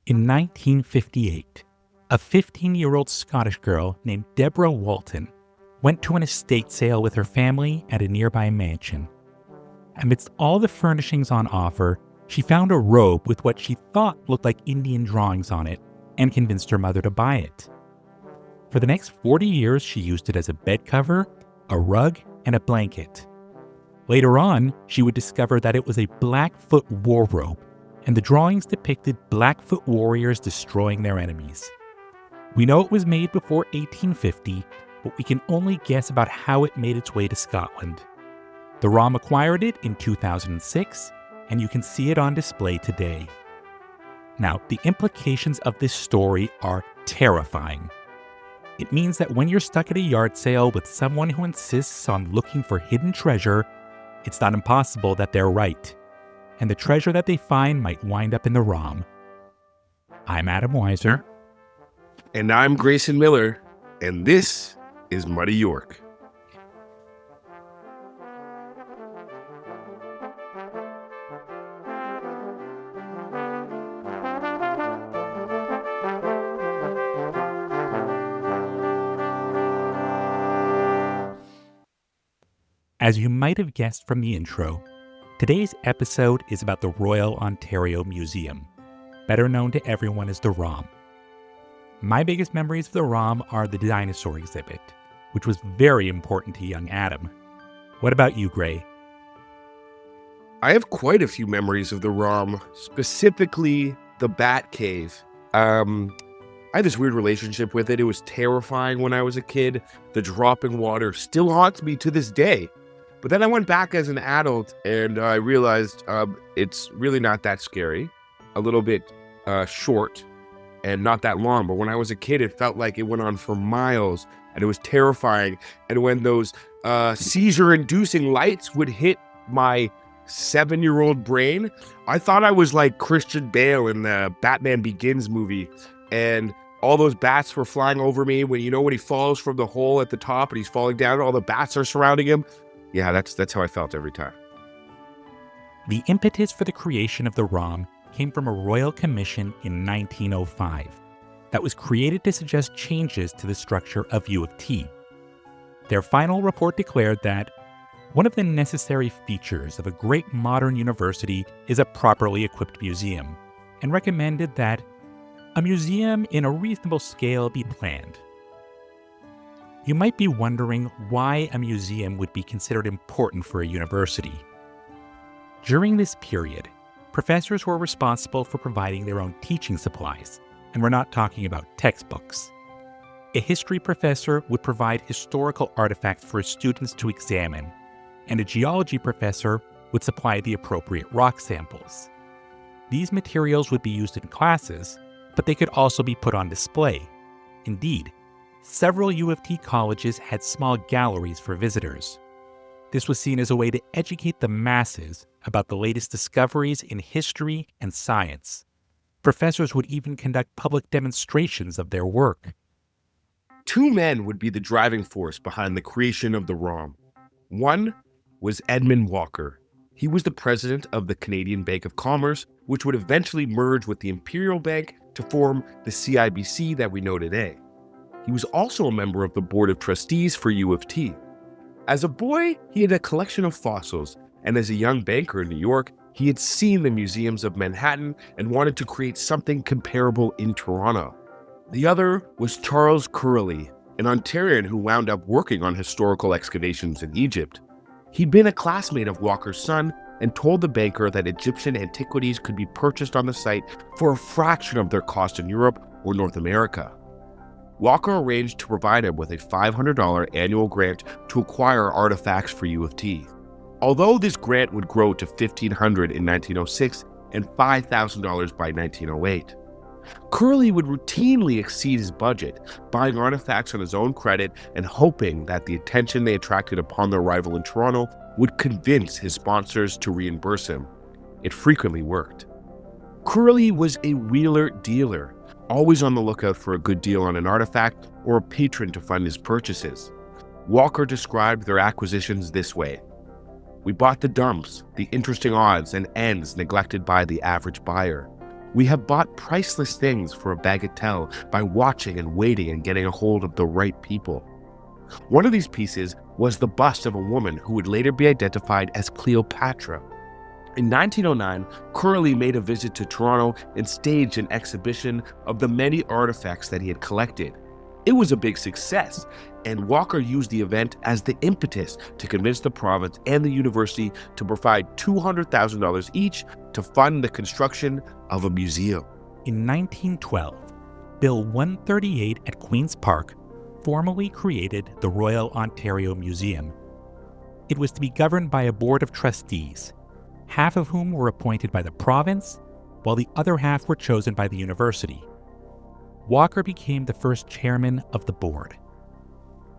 In 1958, a 15-year-old Scottish girl named Deborah Walton went to an estate sale with her family at a nearby mansion. Amidst all the furnishings on offer, she found a robe with what she thought looked like Indian drawings on it and convinced her mother to buy it. For the next 40 years, she used it as a bed cover, a rug, and a blanket. Later on, she would discover that it was a Blackfoot war robe, and the drawings depicted Blackfoot warriors destroying their enemies. We know it was made before 1850, but we can only guess about how it made its way to Scotland. The ROM acquired it in 2006, and you can see it on display today. Now, the implications of this story are terrifying. It means that when you're stuck at a yard sale with someone who insists on looking for hidden treasure, it's not impossible that they're right, and the treasure that they find might wind up in the ROM. I'm Adam Weiser. And I'm Grayson Miller, and this is Muddy York. As you might have guessed from the intro, today's episode is about the Royal Ontario Museum, better known to everyone as the ROM. My biggest memories of the ROM are the dinosaur exhibit, which was very important to young Adam. What about you, Gray? I have quite a few memories of the ROM, specifically the Bat Cave. I had this weird relationship with it. It was terrifying when I was a kid. The dropping water still haunts me to this day. But then I went back as an adult and I realized it's really not that scary. A little bit short and not that long. But when I was a kid, it felt like it went on for miles and it was terrifying. And when those seizure-inducing lights would hit my 7-year-old brain, I thought I was like Christian Bale in the Batman Begins movie. And all those bats were flying over me when he falls from the hole at the top and he's falling down, all the bats are surrounding him. Yeah, that's how I felt every time. The impetus for the creation of the ROM came from a royal commission in 1905 that was created to suggest changes to the structure of U of T. Their final report declared that one of the necessary features of a great modern university is a properly equipped museum, and recommended that a museum in a reasonable scale be planned. You might be wondering why a museum would be considered important for a university. During this period, professors were responsible for providing their own teaching supplies, and we're not talking about textbooks. A history professor would provide historical artifacts for his students to examine, and a geology professor would supply the appropriate rock samples. These materials would be used in classes, but they could also be put on display. Indeed, several U of T colleges had small galleries for visitors. This was seen as a way to educate the masses about the latest discoveries in history and science. Professors would even conduct public demonstrations of their work. Two men would be the driving force behind the creation of the ROM. One was Edmund Walker. He was the president of the Canadian Bank of Commerce, which would eventually merge with the Imperial Bank to form the CIBC that we know today. He was also a member of the board of trustees for U of T. As a boy, he had a collection of fossils, and as a young banker in New York, he had seen the museums of Manhattan and wanted to create something comparable in Toronto. The other was Charles Curley, an Ontarian who wound up working on historical excavations in Egypt. He'd been a classmate of Walker's son and told the banker that Egyptian antiquities could be purchased on the site for a fraction of their cost in Europe or North America. Walker arranged to provide him with a $500 annual grant to acquire artifacts for U of T. Although this grant would grow to $1,500 in 1906 and $5,000 by 1908. Curley would routinely exceed his budget, buying artifacts on his own credit and hoping that the attention they attracted upon their arrival in Toronto would convince his sponsors to reimburse him. It frequently worked. Curley was a wheeler dealer, always on the lookout for a good deal on an artifact or a patron to fund his purchases. Walker described their acquisitions this way: "We bought the dumps, the interesting odds and ends neglected by the average buyer. We have bought priceless things for a bagatelle by watching and waiting and getting a hold of the right people. One of these pieces was the bust of a woman who would later be identified as Cleopatra. In 1909, Curley made a visit to Toronto and staged an exhibition of the many artifacts that he had collected. It was a big success, and Walker used the event as the impetus to convince the province and the university to provide $200,000 each to fund the construction of a museum. In 1912, Bill 138 at Queen's Park formally created the Royal Ontario Museum. It was to be governed by a board of trustees, half of whom were appointed by the province, while the other half were chosen by the university. Walker became the first chairman of the board.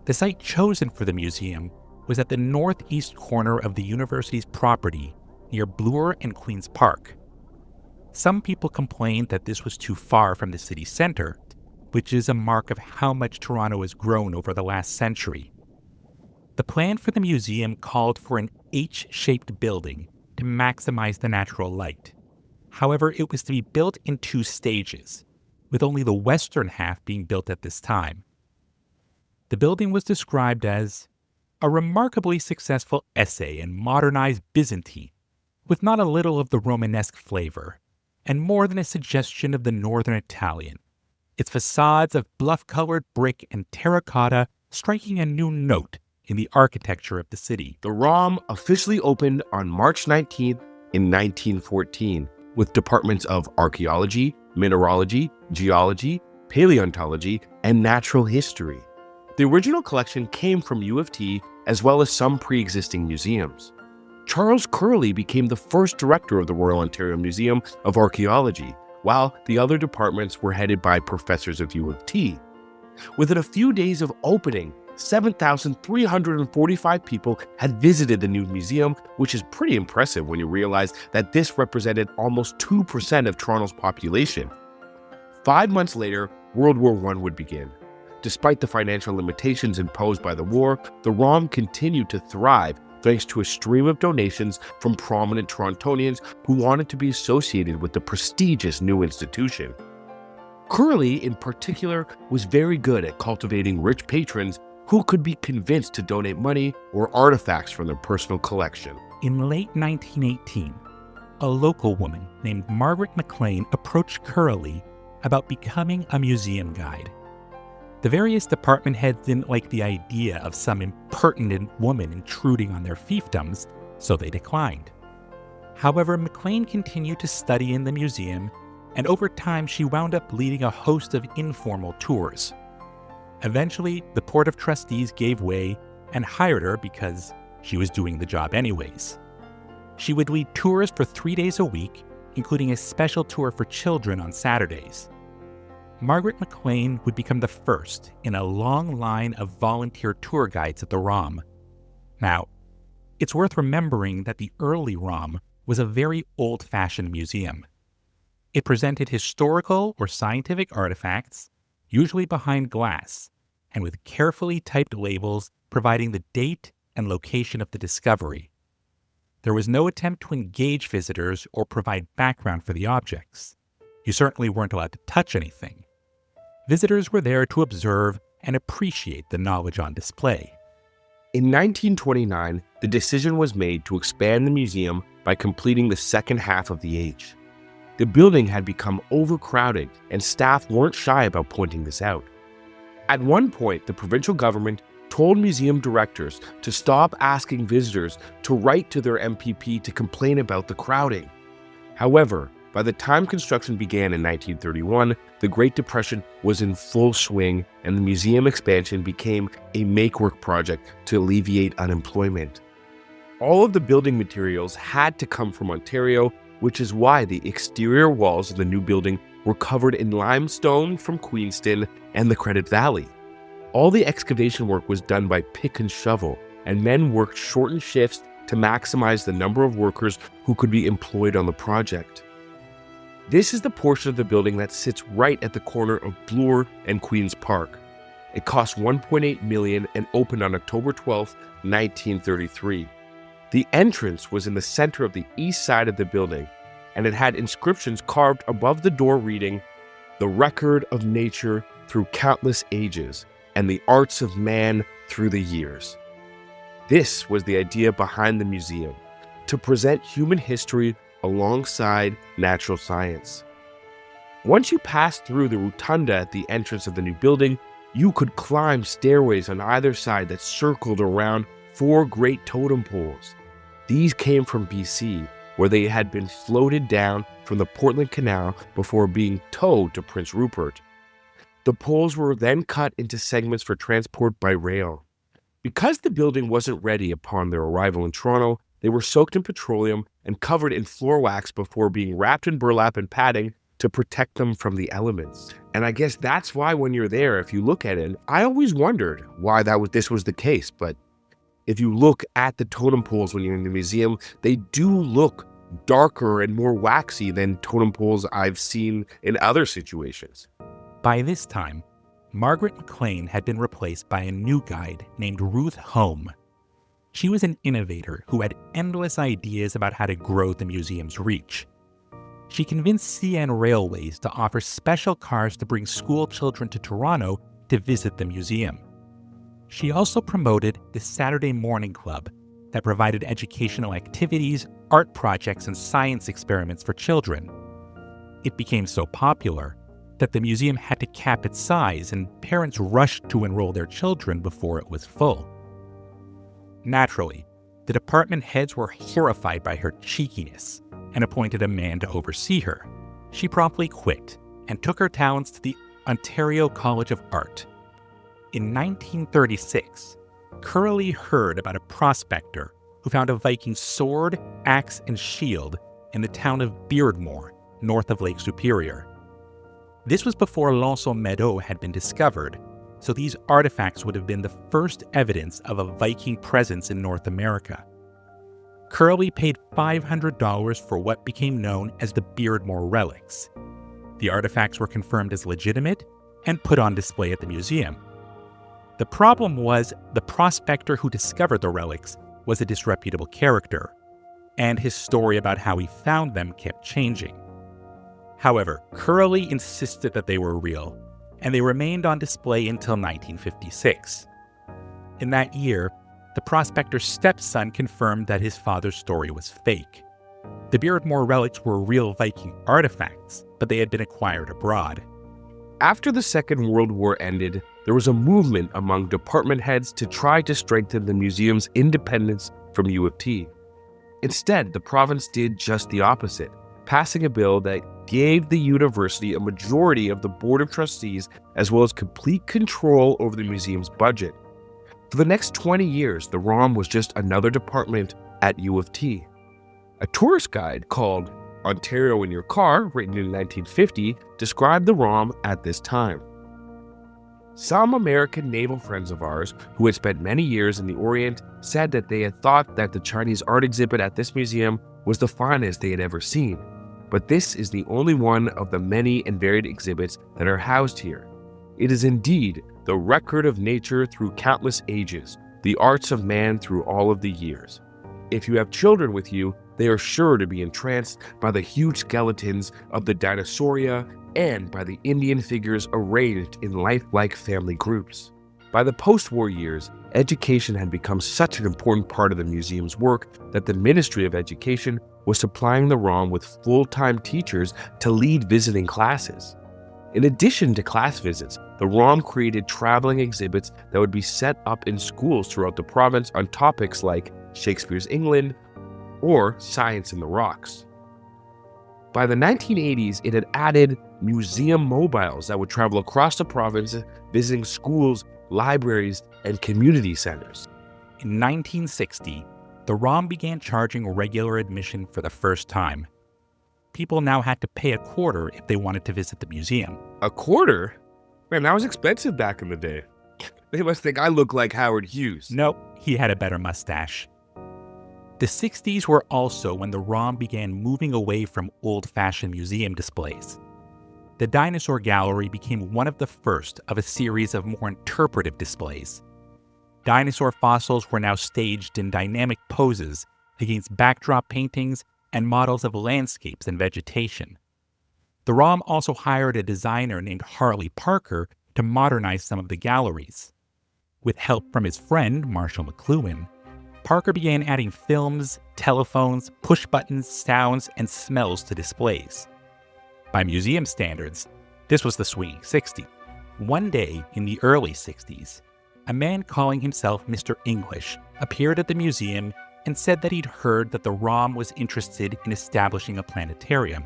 The site chosen for the museum was at the northeast corner of the university's property near Bloor and Queen's Park. Some people complained that this was too far from the city center, which is a mark of how much Toronto has grown over the last century. The plan for the museum called for an H-shaped building to maximize the natural light. However, it was to be built in 2 stages, with only the western half being built at this time. The building was described as a remarkably successful essay in modernized Byzantine, with not a little of the Romanesque flavor, and more than a suggestion of the northern Italian, its facades of bluff-colored brick and terracotta striking a new note in the architecture of the city. The ROM officially opened on March 19th in 1914, with departments of archaeology, mineralogy, geology, paleontology, and natural history. The original collection came from U of T as well as some pre-existing museums. Charles Curley became the first director of the Royal Ontario Museum of Archaeology, while the other departments were headed by professors of U of T. Within a few days of opening, 7,345 people had visited the new museum, which is pretty impressive when you realize that this represented almost 2% of Toronto's population. 5 months later, World War I would begin. Despite the financial limitations imposed by the war, the ROM continued to thrive thanks to a stream of donations from prominent Torontonians who wanted to be associated with the prestigious new institution. Curley, in particular, was very good at cultivating rich patrons who could be convinced to donate money or artifacts from their personal collection. In late 1918, a local woman named Margaret McLean approached Curley about becoming a museum guide. The various department heads didn't like the idea of some impertinent woman intruding on their fiefdoms, so they declined. However, McLean continued to study in the museum, and over time she wound up leading a host of informal tours. Eventually, the Board of Trustees gave way and hired her because she was doing the job anyways. She would lead tours for 3 days a week, including a special tour for children on Saturdays. Margaret McLean would become the first in a long line of volunteer tour guides at the ROM. Now, it's worth remembering that the early ROM was a very old-fashioned museum. It presented historical or scientific artifacts, usually behind glass, and with carefully typed labels providing the date and location of the discovery. There was no attempt to engage visitors or provide background for the objects. You certainly weren't allowed to touch anything. Visitors were there to observe and appreciate the knowledge on display. In 1929, the decision was made to expand the museum by completing the second half of the H. The building had become overcrowded, and staff weren't shy about pointing this out. At one point, the provincial government told museum directors to stop asking visitors to write to their MPP to complain about the crowding. However, by the time construction began in 1931, the Great Depression was in full swing, and the museum expansion became a make-work project to alleviate unemployment. All of the building materials had to come from Ontario, which is why the exterior walls of the new building were covered in limestone from Queenston and the Credit Valley. All the excavation work was done by pick and shovel, and men worked shortened shifts to maximize the number of workers who could be employed on the project. This is the portion of the building that sits right at the corner of Bloor and Queen's Park. It cost $1.8 million and opened on October 12, 1933. The entrance was in the center of the east side of the building, and it had inscriptions carved above the door reading, "The record of nature through countless ages, and the arts of man through the years." This was the idea behind the museum, to present human history alongside natural science. Once you passed through the rotunda at the entrance of the new building, you could climb stairways on either side that circled around 4 great totem poles. These came from BC, where they had been floated down from the Portland Canal before being towed to Prince Rupert. The poles were then cut into segments for transport by rail. Because the building wasn't ready upon their arrival in Toronto, they were soaked in petroleum and covered in floor wax before being wrapped in burlap and padding to protect them from the elements. And I guess that's why when you're there, if you look at it, I always wondered why this was the case. But if you look at the totem poles when you're in the museum, they do look darker and more waxy than totem poles I've seen in other situations. By this time, Margaret McLean had been replaced by a new guide named Ruth Home. She was an innovator who had endless ideas about how to grow the museum's reach. She convinced CN Railways to offer special cars to bring school children to Toronto to visit the museum. She also promoted the Saturday Morning Club that provided educational activities, art projects, and science experiments for children. It became so popular that the museum had to cap its size, and parents rushed to enroll their children before it was full. Naturally, the department heads were horrified by her cheekiness and appointed a man to oversee her. She promptly quit and took her talents to the Ontario College of Art. In 1936, Curley heard about a prospector who found a Viking sword, axe, and shield in the town of Beardmore, north of Lake Superior. This was before L'Anse aux Meadows had been discovered, so these artifacts would have been the first evidence of a Viking presence in North America. Curley paid $500 for what became known as the Beardmore relics. The artifacts were confirmed as legitimate and put on display at the museum. The problem was the prospector who discovered the relics was a disreputable character, and his story about how he found them kept changing. However, Curley insisted that they were real, and they remained on display until 1956. In that year, the prospector's stepson confirmed that his father's story was fake. The Beardmore relics were real Viking artifacts, but they had been acquired abroad. After the Second World War ended, there was a movement among department heads to try to strengthen the museum's independence from U of T. Instead, the province did just the opposite, passing a bill that gave the university a majority of the Board of Trustees as well as complete control over the museum's budget. For the next 20 years, the ROM was just another department at U of T. A tourist guide called Ontario in Your Car, written in 1950, described the ROM at this time. Some American naval friends of ours who had spent many years in the Orient said that they had thought that the Chinese art exhibit at this museum was the finest they had ever seen. But this is the only one of the many and varied exhibits that are housed here. It is indeed the record of nature through countless ages, the arts of man through all of the years. If you have children with you, they are sure to be entranced by the huge skeletons of the Dinosauria and by the Indian figures arranged in lifelike family groups. By the post-war years, education had become such an important part of the museum's work that the Ministry of Education was supplying the ROM with full-time teachers to lead visiting classes. In addition to class visits, the ROM created traveling exhibits that would be set up in schools throughout the province on topics like Shakespeare's England or science in the rocks. By the 1980s, it had added museum mobiles that would travel across the province, visiting schools, libraries, and community centers. In 1960, the ROM began charging regular admission for the first time. People now had to pay a quarter if they wanted to visit the museum. A quarter? Man, that was expensive back in the day. They must think I look like Howard Hughes. Nope, he had a better mustache. The 60s were also when the ROM began moving away from old-fashioned museum displays. The Dinosaur Gallery became one of the first of a series of more interpretive displays. Dinosaur fossils were now staged in dynamic poses against backdrop paintings and models of landscapes and vegetation. The ROM also hired a designer named Harley Parker to modernize some of the galleries. With help from his friend, Marshall McLuhan, Parker began adding films, telephones, push buttons, sounds, and smells to displays. By museum standards, this was the swinging 60. One day in the early 60s, a man calling himself Mr. English appeared at the museum and said that he'd heard that the ROM was interested in establishing a planetarium.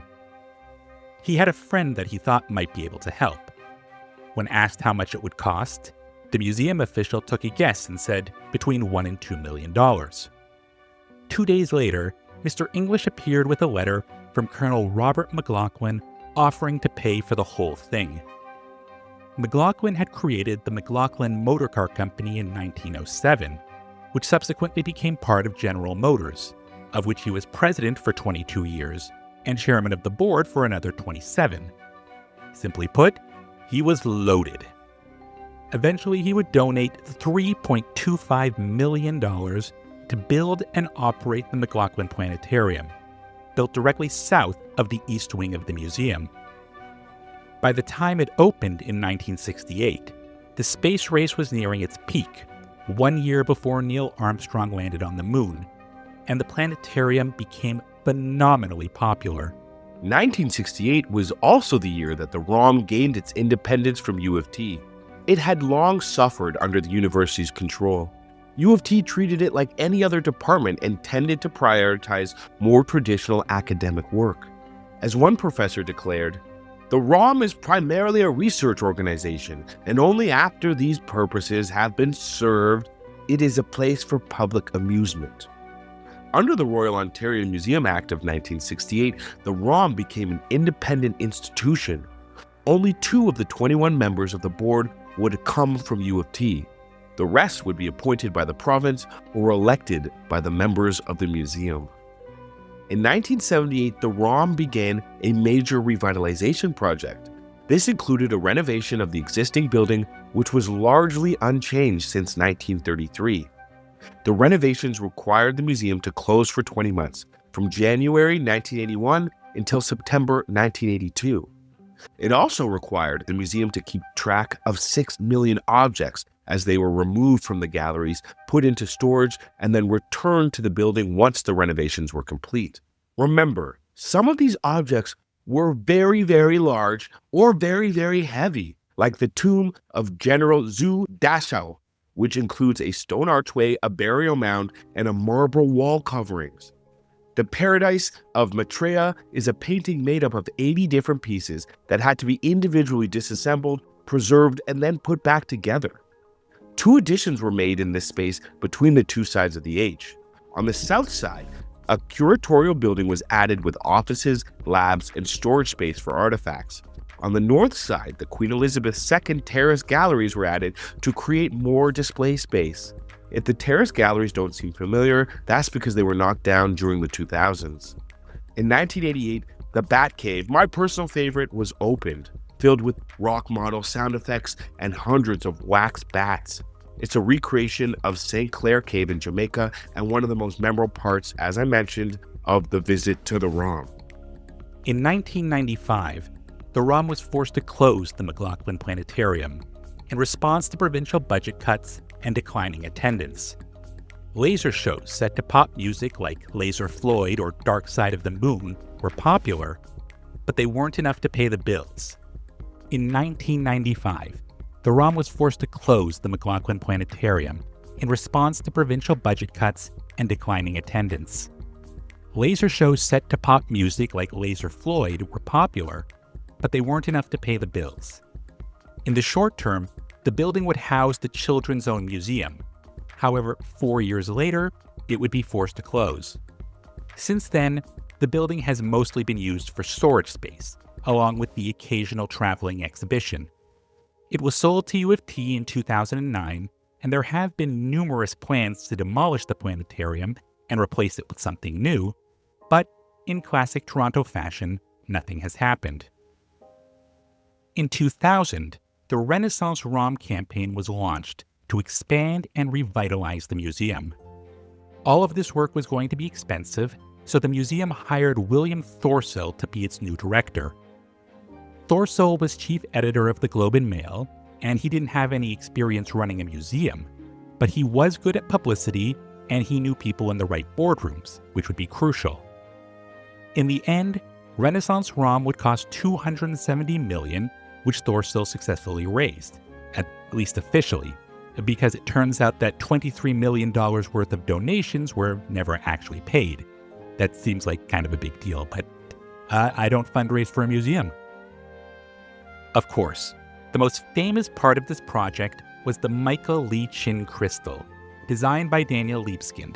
He had a friend that he thought might be able to help. When asked how much it would cost, the museum official took a guess and said between $1 and $2 million. 2 days later, Mr. English appeared with a letter from Colonel Robert McLaughlin offering to pay for the whole thing. McLaughlin had created the McLaughlin Motor Car Company in 1907, which subsequently became part of General Motors, of which he was president for 22 years and chairman of the board for another 27. Simply put, he was loaded. Eventually, he would donate $3.25 million to build and operate the McLaughlin Planetarium, built directly south of the east wing of the museum. By the time it opened in 1968, the space race was nearing its peak, 1 year before Neil Armstrong landed on the moon, and the planetarium became phenomenally popular. 1968 was also the year that the ROM gained its independence from U of T. It had long suffered under the university's control. U of T treated it like any other department and tended to prioritize more traditional academic work. As one professor declared, "The ROM is primarily a research organization, and only after these purposes have been served, it is a place for public amusement." Under the Royal Ontario Museum Act of 1968, the ROM became an independent institution. Only 2 of the 21 members of the board would come from U of T. The rest would be appointed by the province or elected by the members of the museum. In 1978, the ROM began a major revitalization project. This included a renovation of the existing building, which was largely unchanged since 1933. The renovations required the museum to close for 20 months, from January 1981 until September 1982. It also required the museum to keep track of 6 million objects as they were removed from the galleries, put into storage, and then returned to the building once the renovations were complete. Remember, some of these objects were very, very large or very, very heavy, like the tomb of General Zhu Dashao, which includes a stone archway, a burial mound, and a marble wall coverings. The Paradise of Maitreya is a painting made up of 80 different pieces that had to be individually disassembled, preserved, and then put back together. 2 additions were made in this space between the 2 sides of the H. On the south side, a curatorial building was added with offices, labs, and storage space for artifacts. On the north side, the Queen Elizabeth II terrace galleries were added to create more display space. If the terrace galleries don't seem familiar, that's because they were knocked down during the 2000s. In 1988, the Bat Cave, my personal favorite, was opened, filled with rock model sound effects and hundreds of wax bats. It's a recreation of St. Clair Cave in Jamaica and one of the most memorable parts, as I mentioned, of the visit to the ROM. In 1995, the ROM was forced to close the McLaughlin Planetarium in response to provincial budget cuts and declining attendance. Laser shows set to pop music like Laser Floyd or Dark Side of the Moon were popular, but they weren't enough to pay the bills. In 1995, the ROM was forced to close the McLaughlin Planetarium in response to provincial budget cuts and declining attendance. Laser shows set to pop music like Laser Floyd were popular, but they weren't enough to pay the bills. In the short term, the building would house the Children's Own Museum. However, 4 years later, it would be forced to close. Since then, the building has mostly been used for storage space, along with the occasional traveling exhibition. It was sold to U of T in 2009, and there have been numerous plans to demolish the planetarium and replace it with something new, but in classic Toronto fashion, nothing has happened. In 2000, the Renaissance ROM campaign was launched to expand and revitalize the museum. All of this work was going to be expensive, so the museum hired William Thorsill to be its new director. Thorsill was chief editor of the Globe and Mail, and he didn't have any experience running a museum, but he was good at publicity and he knew people in the right boardrooms, which would be crucial. In the end, Renaissance ROM would cost $270 million, which Thorsill successfully raised, at least officially, because it turns out that $23 million worth of donations were never actually paid. That seems like kind of a big deal, but I don't fundraise for a museum. Of course, the most famous part of this project was the Michael Lee Chin crystal, designed by Daniel Libeskind.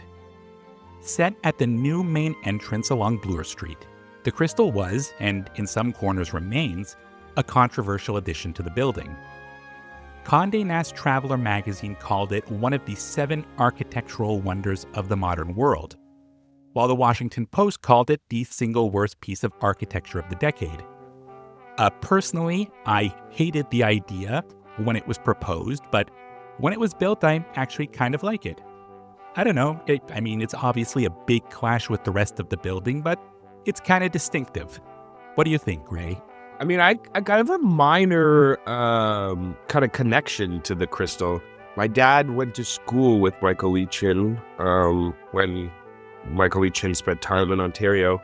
Set at the new main entrance along Bloor Street, the crystal was, and in some corners remains, a controversial addition to the building. Condé Nast Traveler magazine called it one of the 7 architectural wonders of the modern world, while the Washington Post called it the single worst piece of architecture of the decade. Personally, I hated the idea when it was proposed, but when it was built, I actually kind of like it. I don't know, it's obviously a big clash with the rest of the building, but it's kind of distinctive. What do you think, Ray? I kind of a minor kind of connection to the crystal. My dad went to school with Michael Lee Chin when Michael Lee Chin spent time in Ontario,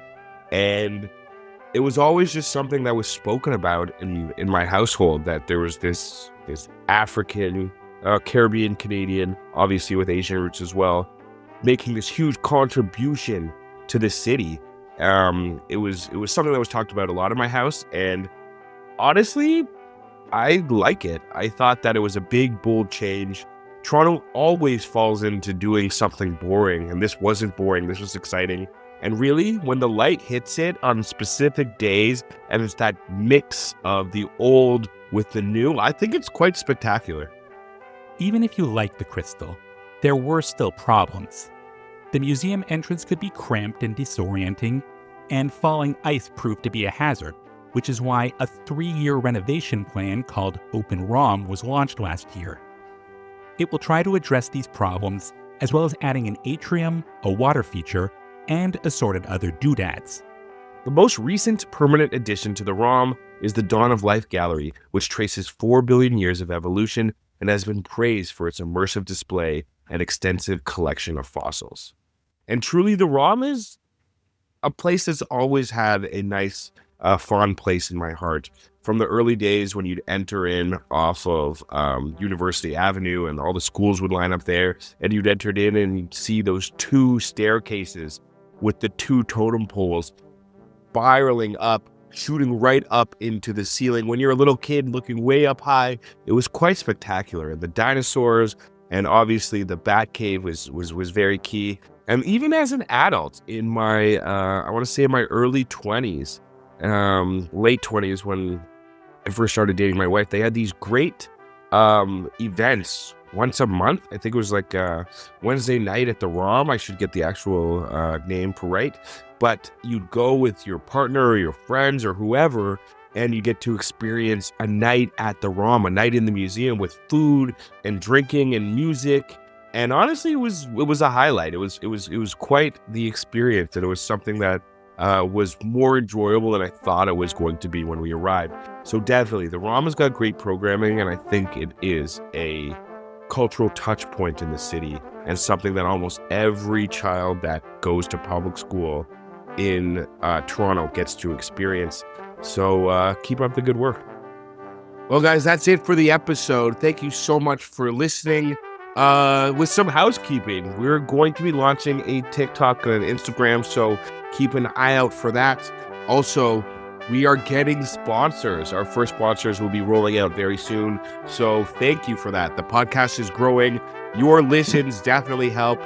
and it was always just something that was spoken about in my household, that there was this African, Caribbean Canadian, obviously with Asian roots as well, making this huge contribution to the city. It was something that was talked about a lot in my house, and honestly, I like it. I thought that it was a big, bold change. Toronto always falls into doing something boring, and this wasn't boring. This was exciting. And really, when the light hits it on specific days, and it's that mix of the old with the new, I think it's quite spectacular. Even if you liked the crystal, there were still problems. The museum entrance could be cramped and disorienting, and falling ice proved to be a hazard, which is why a 3-year renovation plan called Open ROM was launched last year. It will try to address these problems, as well as adding an atrium, a water feature, and assorted other doodads. The most recent permanent addition to the ROM is the Dawn of Life Gallery, which traces 4 billion years of evolution and has been praised for its immersive display and extensive collection of fossils. And truly, the ROM is a place that's always had a nice, fond place in my heart. From the early days when you'd enter in off of University Avenue and all the schools would line up there, and you'd enter in and you'd see those 2 staircases with the 2 totem poles spiraling up, shooting right up into the ceiling. When you're a little kid looking way up high, it was quite spectacular. And the dinosaurs and obviously the bat cave was very key. And even as an adult in my, I want to say in my early 20s, late 20s, when I first started dating my wife, they had these great events once a month. I think it was like Wednesday night at the ROM. I should get the actual name right. But you'd go with your partner or your friends or whoever, and you get to experience a night at the ROM, a night in the museum with food and drinking and music. And honestly, it was a highlight. It was quite the experience, and it was something that was more enjoyable than I thought it was going to be when we arrived. So definitely, the ROM has got great programming, and I think it is a cultural touch point in the city, and something that almost every child that goes to public school in Toronto gets to experience. So keep up the good work. Well, guys, that's it for the episode. Thank you so much for listening. With some housekeeping, we're going to be launching a TikTok and an Instagram, so keep an eye out for that. Also, we are getting sponsors. Our first sponsors will be rolling out very soon, so thank you for that. The podcast is growing. Your listens definitely help,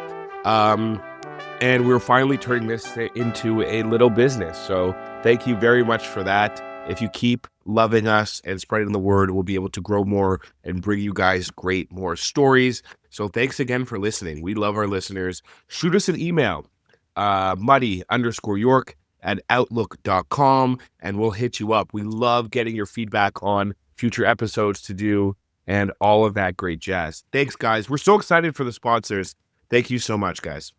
and we're finally turning this into a little business, so thank you very much for that. If you keep loving us and spreading the word, we'll be able to grow more and bring you guys more stories. So thanks again for listening. We love our listeners. Shoot us an email, muddy_york@outlook.com, and we'll hit you up. We love getting your feedback on future episodes to do and all of that great jazz. Thanks, guys. We're so excited for the sponsors. Thank you so much, guys.